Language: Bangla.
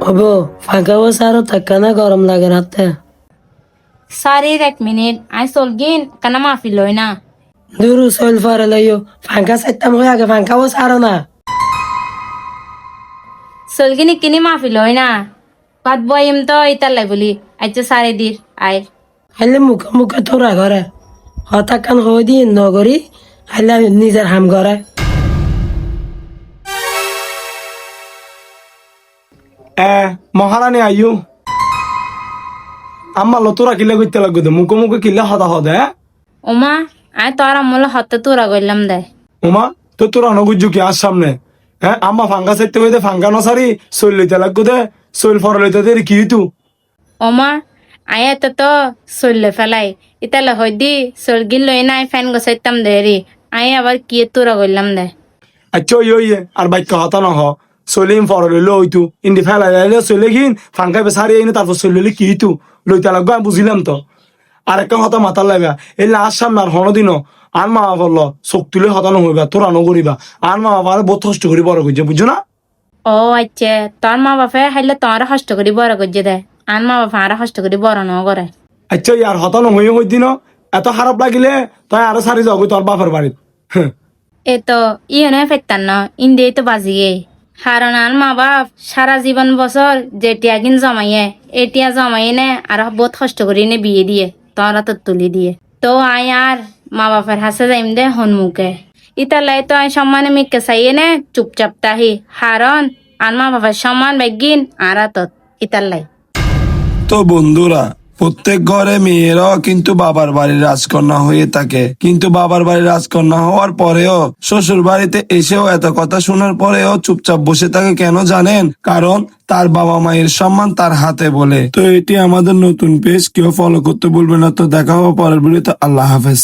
হবো ফাঁকা বসে আরো থাকা না গরম লাগে রাতে। সারির 1 মিনিট আই চলগিন কানা মাফি লই না। দূর শৈল ফরে লইও ফাঁকা চাইতাম হয়ে আগে ফাঁকা বসে আরো না। চলগিনি কিনি মাফি লই না। বাদ বইম তো ইতালাই বলি আইতে সারি দির আই। হাইলে মুখে মুখে তোরা ঘরে হতাকান হয়ে দিয়ে নগরী হাইলে নিজের হাম ঘরে। মহারানী আয়ু আম্মা তোরা কিলে করতে লাগবে তো মুখো মুখে কিলে হতা হদে। ওমা আই তোর আমলে হতে তোরা গইলাম দে। ওমা তোরা নগুজু কি আর সামনে আম্মা ফাঙ্গা চাইতে হইতে ফাঙ্গা নসারি চল লইতে লাগবে দে চল ফর লইতে দে কি তু ওমা আই এত তো চললে ফেলাই ইতালে হই দি চলগিল লই নাই ফ্যান গোসাইতাম দে রে। আই আবার কি তোরা গইলাম দে। আচ্ছা ওই আর বাইক হতা নহ চলিম ফর লইলো হইতু ইন্দি ফেলা যাইলে চলে গিন ফাঙ্গা বেসারি আইনে তারপর চল লইলে কি তু লইতে লাগবে আমি বুঝিলাম তো। আর একটা হতা মাথার লাগা এই লাস্ট সামনে আর হন দিন আর মা বলল চোখ তুলে হতানো হইবা তোরা নগরিবা আর মা বাবার বহুত কষ্ট করি বড় করছে বুঝছো না। ও আচ্ছা তোর মা বাপে হাইলে তোর কষ্ট করি বড় করছে দে আর মা বাপা আর কষ্ট করি বড় ন করে। আচ্ছা ইয়ার হতানো হই দিন এত খারাপ লাগিলে তাই আরো সারি যাও তোর বাপের বাড়িত। এ তো ইহনে ফেরতান ন ইন্দিয়ে তো বাজিয়ে কারণ আর মা বাপ সারা জীবন বছর যেটিয়া কিন জমাইয়ে এটিয়া জমাইয়ে নে আর বহুত কষ্ট করি নে বিয়ে দিয়ে তোরা তো তুলি দিয়ে তো আই আর মা বাপের হাসে যাইম দে হনমুখে ইতালাই তো আই সম্মানে মিকে চাইয়ে নে চুপচাপ তাহি কারণ আর মা বাপের সম্মান বেগিন আর তত ইতালাই। তো বন্ধুরা প্রত্যেক ঘরে মেয়েরাও কিন্তু বাবার বাড়ির রাজকন্যা হয়ে থাকে, কিন্তু বাবার বাড়ির রাজকন্যা হওয়ার পরেও শ্বশুর বাড়িতে এসেও এত কথা শোনার পরেও চুপচাপ বসে থাকে কেন জানেন? কারণ তার বাবা মায়ের সম্মান তার হাতে বলে। তো এটি আমাদের নতুন পেজ, কেউ ফলো করতে ভুলবেন না। তো দেখা হবে পরের ভিডিওতে। আল্লাহ হাফেজ।